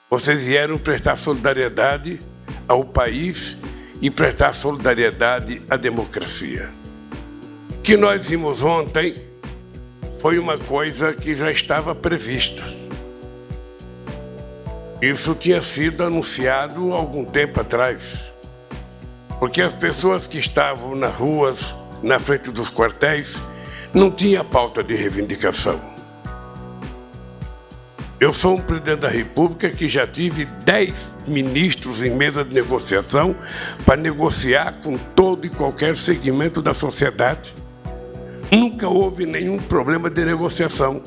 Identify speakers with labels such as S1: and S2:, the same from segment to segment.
S1: Vocês vieram prestar solidariedade ao país e prestar solidariedade à democracia. O que nós vimos ontem foi uma coisa que já estava prevista. Isso tinha sido anunciado há algum tempo atrás, porque as pessoas que estavam nas ruas, na frente dos quartéis, não tinham pauta de reivindicação. Eu sou um presidente da República que já tive 10 ministros em mesa de negociação para negociar com todo e qualquer segmento da sociedade. Nunca houve nenhum problema de negociação,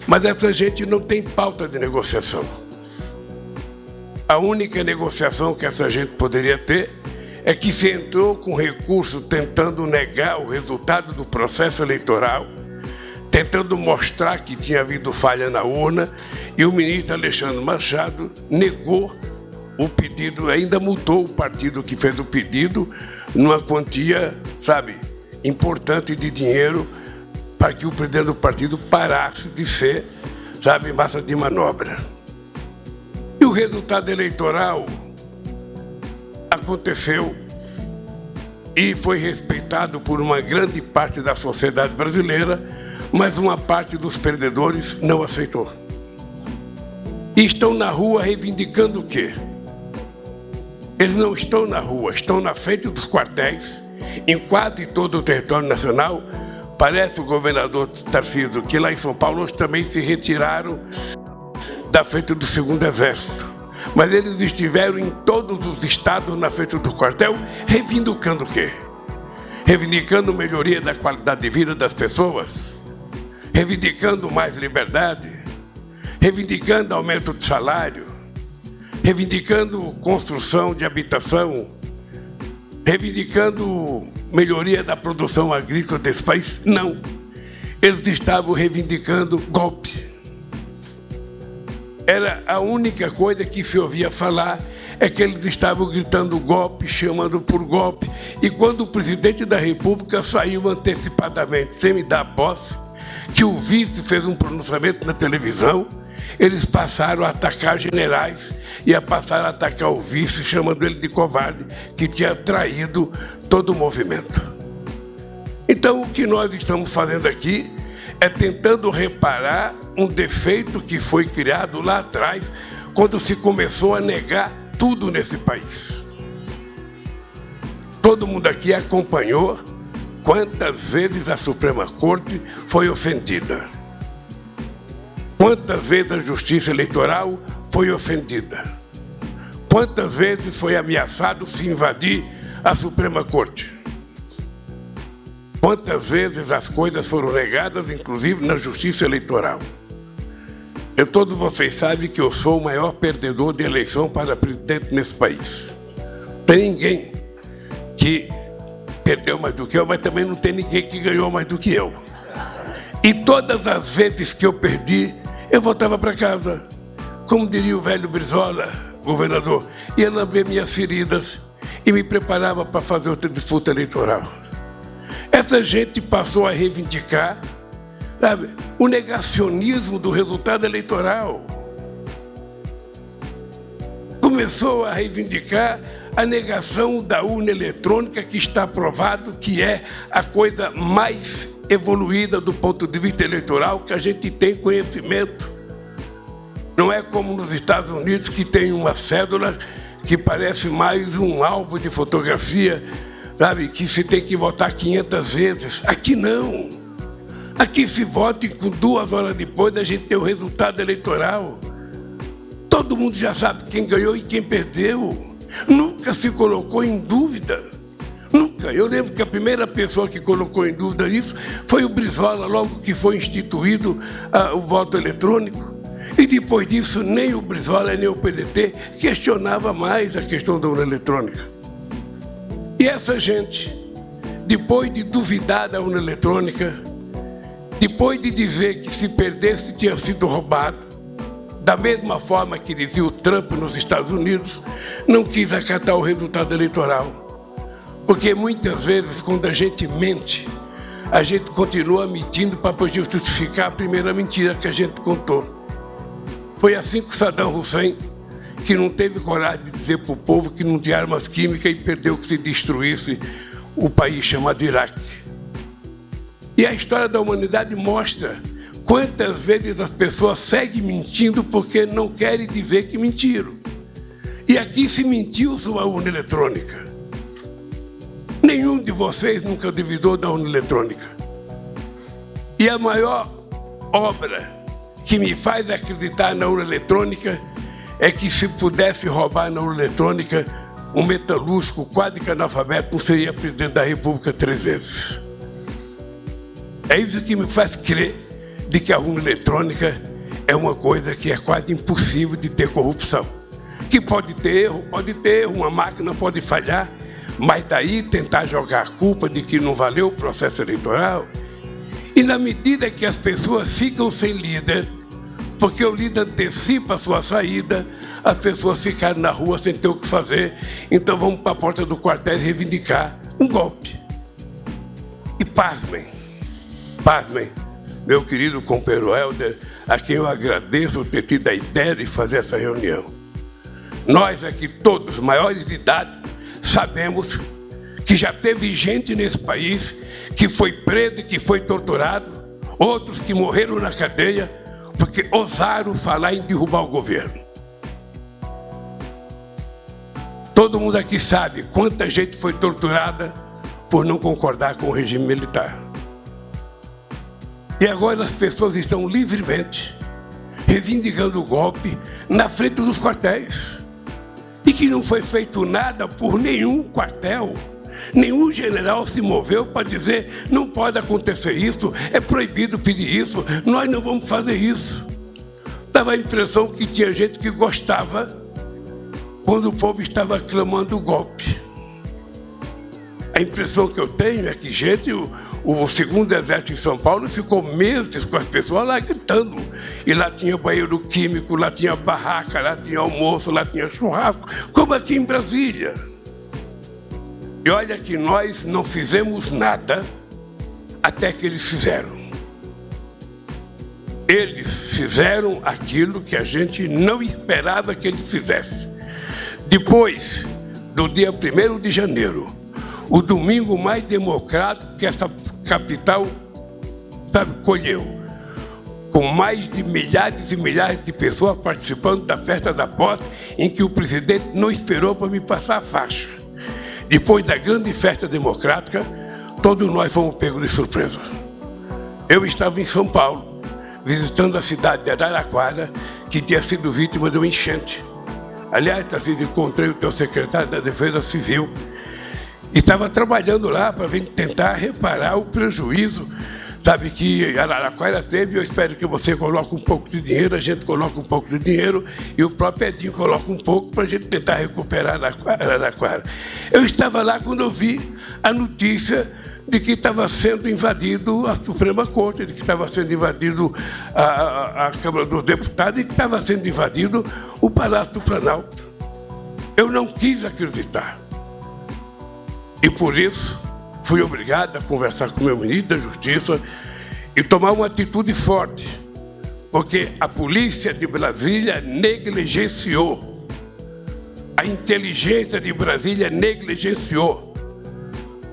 S1: mas essa gente não tem pauta de negociação. A única negociação que essa gente poderia ter é que se entrou com recurso tentando negar o resultado do processo eleitoral, tentando mostrar que tinha havido falha na urna, e o ministro Alexandre Machado negou o pedido, ainda multou o partido que fez o pedido numa quantia, importante de dinheiro, para que o presidente do partido parasse de ser, massa de manobra. E o resultado eleitoral aconteceu e foi respeitado por uma grande parte da sociedade brasileira, mas uma parte dos perdedores não aceitou. E estão na rua reivindicando o quê? Eles não estão na rua, estão na frente dos quartéis, em quase todo o território nacional. Parece o governador Tarcísio que lá em São Paulo hoje também se retiraram da frente do 2º Exército. Mas eles estiveram em todos os estados na frente do quartel, reivindicando o quê? Reivindicando melhoria da qualidade de vida das pessoas, reivindicando mais liberdade, reivindicando aumento de salário, reivindicando construção de habitação, reivindicando melhoria da produção agrícola desse país. Não. Eles estavam reivindicando golpe. Era a única coisa que se ouvia falar, é que eles estavam gritando golpe, chamando por golpe. E quando o presidente da República saiu antecipadamente, sem me dar posse, que o vice fez um pronunciamento na televisão, eles passaram a atacar generais e a passar a atacar o vice, chamando ele de covarde, que tinha traído todo o movimento. Então, o que nós estamos fazendo aqui é tentando reparar um defeito que foi criado lá atrás, quando se começou a negar tudo nesse país. Todo mundo aqui acompanhou quantas vezes a Suprema Corte foi ofendida. Quantas vezes a Justiça Eleitoral foi ofendida. Quantas vezes foi ameaçado se invadir a Suprema Corte. Quantas vezes as coisas foram negadas, inclusive na Justiça Eleitoral. Todos vocês sabem que eu sou o maior perdedor de eleição para presidente nesse país. Tem ninguém que perdeu mais do que eu, mas também não tem ninguém que ganhou mais do que eu. E todas as vezes que eu perdi, eu voltava para casa. Como diria o velho Brizola, governador, ia lamber minhas feridas e me preparava para fazer outra disputa eleitoral. Essa gente passou a reivindicar, o negacionismo do resultado eleitoral. Começou a reivindicar a negação da urna eletrônica, que está provado que é a coisa mais evoluída do ponto de vista eleitoral que a gente tem conhecimento. Não é como nos Estados Unidos, que tem uma cédula que parece mais um álbum de fotografia, que se tem que votar 500 vezes. Aqui não. Aqui se vota e com 2 horas depois a gente tem o resultado eleitoral. Todo mundo já sabe quem ganhou e quem perdeu. Nunca se colocou em dúvida. Nunca. Eu lembro que a primeira pessoa que colocou em dúvida isso foi o Brizola, logo que foi instituído o voto eletrônico. E depois disso, nem o Brizola nem o PDT questionava mais a questão da urna eletrônica. E essa gente, depois de duvidar da urna eletrônica, depois de dizer que se perdesse tinha sido roubado, da mesma forma que dizia o Trump nos Estados Unidos, não quis acatar o resultado eleitoral. Porque muitas vezes, quando a gente mente, a gente continua mentindo para poder justificar a primeira mentira que a gente contou. Foi assim com Saddam Hussein. que não teve coragem de dizer para o povo que não tinha armas químicas e perdeu que se destruísse o país chamado Iraque. E a história da humanidade mostra quantas vezes as pessoas seguem mentindo porque não querem dizer que mentiram. E aqui se mentiu sobre a urna eletrônica. Nenhum de vocês nunca duvidou da urna eletrônica. E a maior obra que me faz acreditar na urna eletrônica é que, se pudesse roubar na urna eletrônica, um metalúrgico quase que analfabeto não seria presidente da República 3 vezes. É isso que me faz crer de que a urna eletrônica é uma coisa que é quase impossível de ter corrupção. Que pode ter erro, uma máquina pode falhar, mas daí tentar jogar a culpa de que não valeu o processo eleitoral. E na medida que as pessoas ficam sem líder, porque o líder antecipa a sua saída, as pessoas ficaram na rua sem ter o que fazer, então vamos para a porta do quartel reivindicar um golpe. E pasmem, meu querido companheiro Helder, a quem eu agradeço ter tido a ideia de fazer essa reunião. Nós aqui todos, maiores de idade, sabemos que já teve gente nesse país que foi preso e que foi torturado, outros que morreram na cadeia porque ousaram falar em derrubar o governo. Todo mundo aqui sabe quanta gente foi torturada por não concordar com o regime militar. E agora as pessoas estão livremente reivindicando o golpe na frente dos quartéis. E que não foi feito nada por nenhum quartel. Nenhum general se moveu para dizer: não pode acontecer isso, é proibido pedir isso, nós não vamos fazer isso. Dava a impressão que tinha gente que gostava quando o povo estava clamando o golpe. A impressão que eu tenho é que o segundo exército em São Paulo ficou meses com as pessoas lá gritando. E lá tinha banheiro químico, lá tinha barraca, lá tinha almoço, lá tinha churrasco, como aqui em Brasília. E olha que nós não fizemos nada até que eles fizeram. Eles fizeram aquilo que a gente não esperava que eles fizessem. Depois do dia 1º de janeiro, o domingo mais democrático que essa capital, colheu, com mais de milhares e milhares de pessoas participando da festa da posse, em que o presidente não esperou para me passar a faixa. Depois da grande festa democrática, todos nós fomos pegos de surpresa. Eu estava em São Paulo, visitando a cidade de Araraquara, que tinha sido vítima de uma enchente. Aliás, encontrei o teu secretário da Defesa Civil, e estava trabalhando lá para tentar reparar o prejuízo, que Araraquara teve. Eu espero que você coloque um pouco de dinheiro, a gente coloca um pouco de dinheiro e o próprio Edinho coloca um pouco para a gente tentar recuperar Araraquara. Eu estava lá quando eu vi a notícia de que estava sendo invadido a Suprema Corte, de que estava sendo invadido a Câmara dos Deputados e que estava sendo invadido o Palácio do Planalto. Eu não quis acreditar. E por isso, fui obrigado a conversar com o meu ministro da Justiça e tomar uma atitude forte, porque a polícia de Brasília negligenciou, a inteligência de Brasília negligenciou.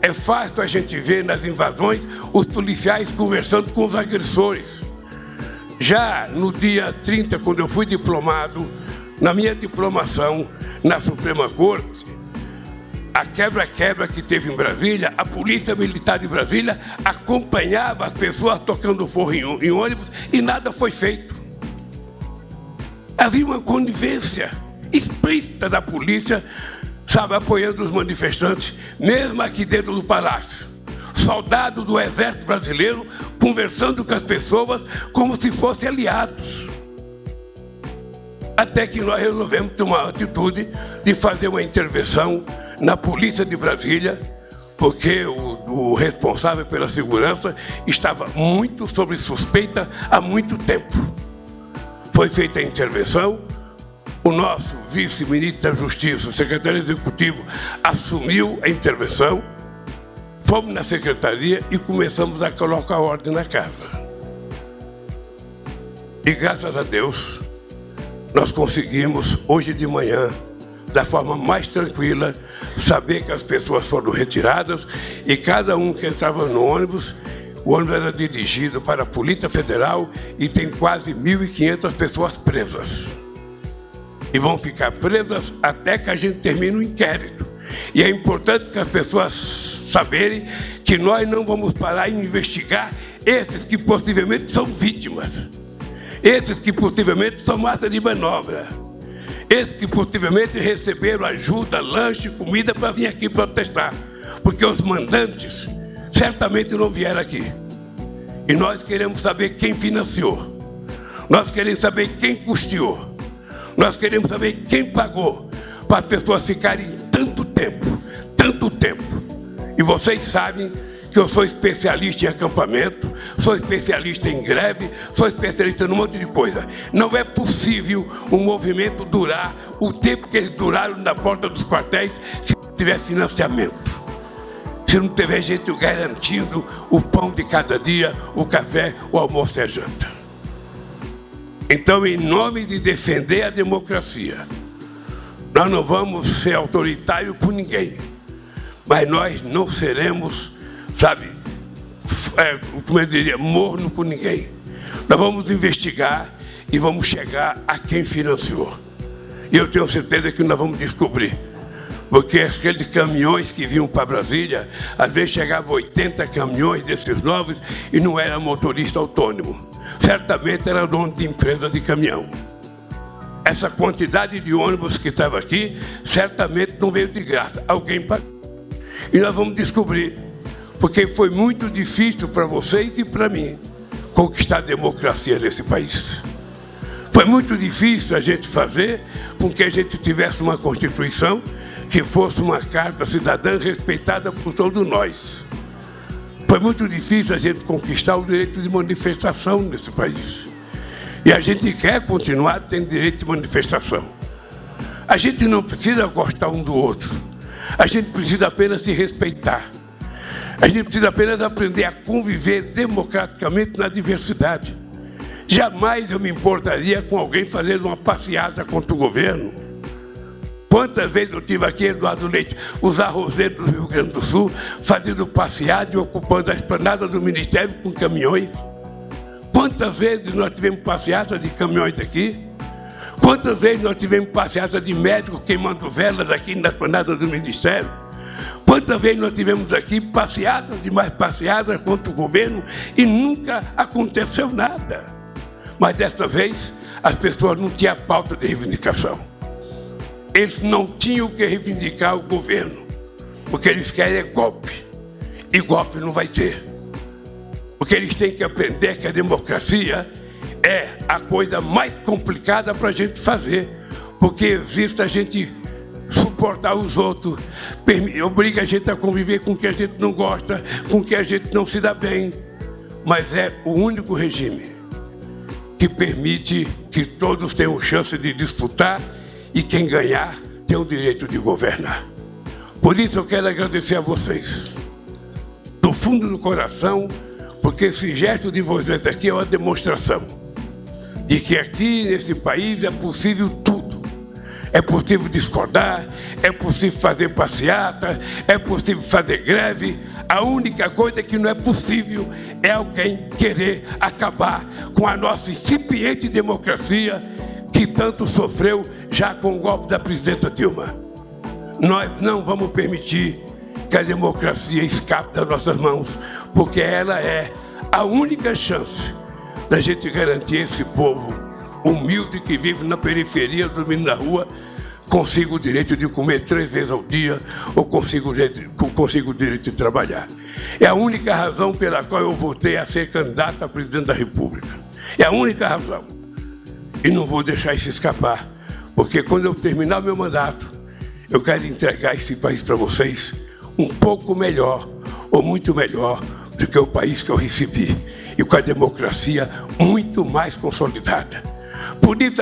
S1: É fácil a gente ver nas invasões os policiais conversando com os agressores. Já no dia 30, quando eu fui diplomado, na minha diplomação na Suprema Corte, a quebra-quebra que teve em Brasília, a Polícia Militar de Brasília acompanhava as pessoas tocando forro em ônibus e nada foi feito. Havia uma conivência explícita da polícia, apoiando os manifestantes, mesmo aqui dentro do palácio. Soldados do Exército Brasileiro conversando com as pessoas como se fossem aliados. Até que nós resolvemos tomar a atitude de fazer uma intervenção na Polícia de Brasília, porque o responsável pela segurança estava muito sob suspeita há muito tempo. Foi feita a intervenção, o nosso vice-ministro da Justiça, o secretário executivo, assumiu a intervenção, fomos na secretaria e começamos a colocar ordem na casa. E graças a Deus, nós conseguimos, hoje de manhã, da forma mais tranquila, saber que as pessoas foram retiradas e cada um que entrava no ônibus, o ônibus era dirigido para a Polícia Federal e tem quase 1.500 pessoas presas. E vão ficar presas até que a gente termine o inquérito. E é importante que as pessoas saberem que nós não vamos parar em investigar esses que possivelmente são vítimas, esses que possivelmente são massa de manobra, esses que possivelmente receberam ajuda, lanche, comida para vir aqui protestar, porque os mandantes certamente não vieram aqui. E nós queremos saber quem financiou, nós queremos saber quem custeou, nós queremos saber quem pagou para as pessoas ficarem tanto tempo. E vocês sabem que eu sou especialista em acampamento, sou especialista em greve, sou especialista num monte de coisa. Não é possível um movimento durar o tempo que eles duraram na porta dos quartéis se não tiver financiamento, se não tiver gente garantindo o pão de cada dia, o café, o almoço e a janta. Então, em nome de defender a democracia, nós não vamos ser autoritários com ninguém, mas nós não seremos, como eu diria, morno com ninguém. Nós vamos investigar e vamos chegar a quem financiou. E eu tenho certeza que nós vamos descobrir. Porque aqueles caminhões que vinham para Brasília, às vezes chegavam 80 caminhões desses novos e não era motorista autônomo. Certamente era dono de empresa de caminhão. Essa quantidade de ônibus que estava aqui, certamente não veio de graça. Alguém pagou. E nós vamos descobrir, porque foi muito difícil para vocês e para mim conquistar a democracia nesse país. Foi muito difícil a gente fazer com que a gente tivesse uma Constituição que fosse uma carta cidadã respeitada por todos nós. Foi muito difícil a gente conquistar o direito de manifestação nesse país. E a gente quer continuar tendo direito de manifestação. A gente não precisa gostar um do outro. A gente precisa apenas se respeitar. A gente precisa apenas aprender a conviver democraticamente na diversidade. Jamais eu me importaria com alguém fazendo uma passeata contra o governo. Quantas vezes eu tive aqui, Eduardo Leite, os arrozeiros do Rio Grande do Sul, fazendo passeata e ocupando a esplanada do Ministério com caminhões. Quantas vezes nós tivemos passeata de caminhões aqui? Quantas vezes nós tivemos passeata de médicos queimando velas aqui na esplanada do Ministério? Quantas vezes nós tivemos aqui passeatas e mais passeatas contra o governo e nunca aconteceu nada? Mas desta vez as pessoas não tinham pauta de reivindicação. Eles não tinham que reivindicar o governo, porque eles querem é golpe, e golpe não vai ter. Porque eles têm que aprender que a democracia é a coisa mais complicada para a gente fazer, porque existe a gente suportar os outros, obriga a gente a conviver com o que a gente não gosta, com o que a gente não se dá bem, mas é o único regime que permite que todos tenham chance de disputar e quem ganhar tem o direito de governar. Por isso eu quero agradecer a vocês, do fundo do coração, porque esse gesto de vocês aqui é uma demonstração de que aqui nesse país é possível tudo. É possível discordar, é possível fazer passeata, é possível fazer greve. A única coisa que não é possível é alguém querer acabar com a nossa incipiente democracia que tanto sofreu já com o golpe da presidenta Dilma. Nós não vamos permitir que a democracia escape das nossas mãos, porque ela é a única chance da gente garantir esse povo humilde que vive na periferia, dormindo na rua, consiga o direito de comer 3 vezes ao dia ou consiga o direito de trabalhar. É a única razão pela qual eu votei a ser candidato a presidente da República. É a única razão. E não vou deixar isso escapar, porque quando eu terminar o meu mandato, eu quero entregar esse país para vocês um pouco melhor, ou muito melhor, do que o país que eu recebi, e com a democracia muito mais consolidada. Por isso,